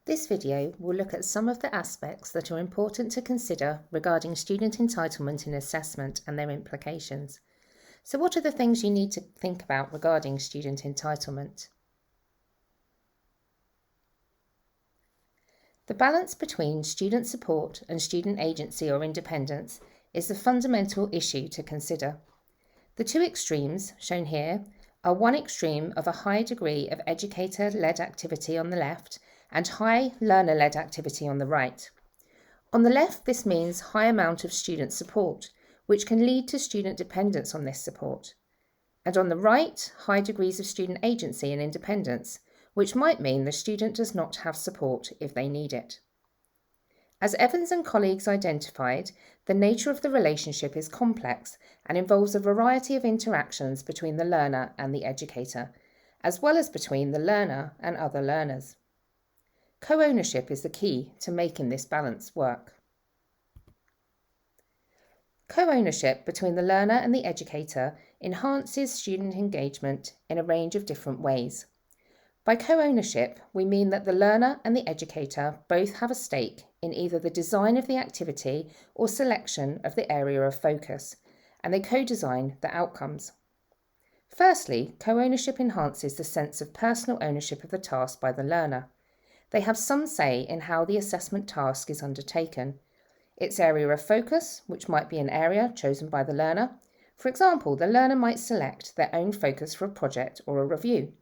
This video will look at some of the aspects that are important to consider regarding student entitlement in assessment and their implications. So what are the things you need to think about regarding student entitlement? The balance between student support and student agency or independence is the fundamental issue to consider. The two extremes, shown here, are one extreme of a high degree of educator-led activity on the left and high learner-led activity on the right. On the left, this means high amount of student support, which can lead to student dependence on this support. And on the right, high degrees of student agency and independence, which might mean the student does not have support if they need it. As Evans and colleagues identified, the nature of the relationship is complex and involves a variety of interactions between the learner and the educator, as well as between the learner and other learners. Co-ownership is the key to making this balance work. Co-ownership between the learner and the educator enhances student engagement in a range of different ways. By co-ownership, we mean that the learner and the educator both have a stake in either the design of the activity or selection of the area of focus, and they co-design the outcomes. Firstly, co-ownership enhances the sense of personal ownership of the task by the learner. They have some say in how the assessment task is undertaken. Its area of focus, which might be an area chosen by the learner. For example, the learner might select their own focus for a project or a review,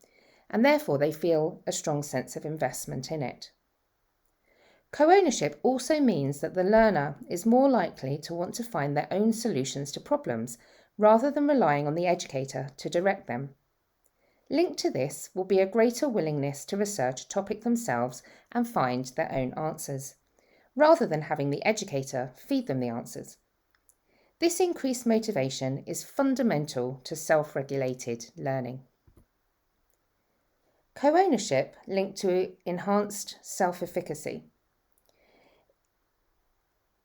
and therefore they feel a strong sense of investment in it. Co-ownership also means that the learner is more likely to want to find their own solutions to problems rather than relying on the educator to direct them. Linked to this will be a greater willingness to research a topic themselves and find their own answers, rather than having the educator feed them the answers. This increased motivation is fundamental to self-regulated learning. Co-ownership linked to enhanced self-efficacy.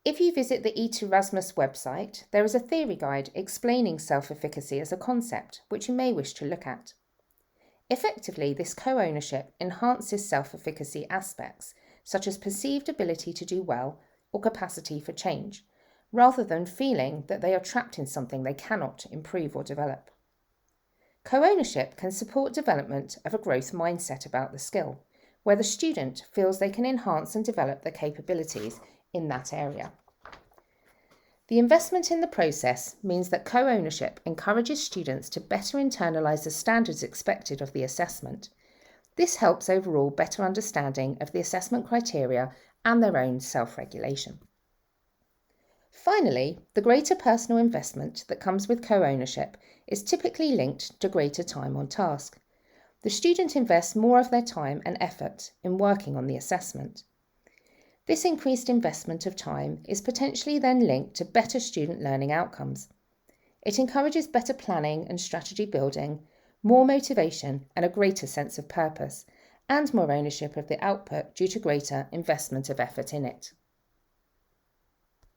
If you visit the EAT-Erasmus website, there is a theory guide explaining self-efficacy as a concept, which you may wish to look at. Effectively, this co-ownership enhances self-efficacy aspects, such as perceived ability to do well or capacity for change, rather than feeling that they are trapped in something they cannot improve or develop. Co-ownership can support development of a growth mindset about the skill, where the student feels they can enhance and develop their capabilities in that area. The investment in the process means that co-ownership encourages students to better internalise the standards expected of the assessment. This helps overall better understanding of the assessment criteria and their own self-regulation. Finally, the greater personal investment that comes with co-ownership is typically linked to greater time on task. The student invests more of their time and effort in working on the assessment. This increased investment of time is potentially then linked to better student learning outcomes. It encourages better planning and strategy building, more motivation and a greater sense of purpose, and more ownership of the output due to greater investment of effort in it.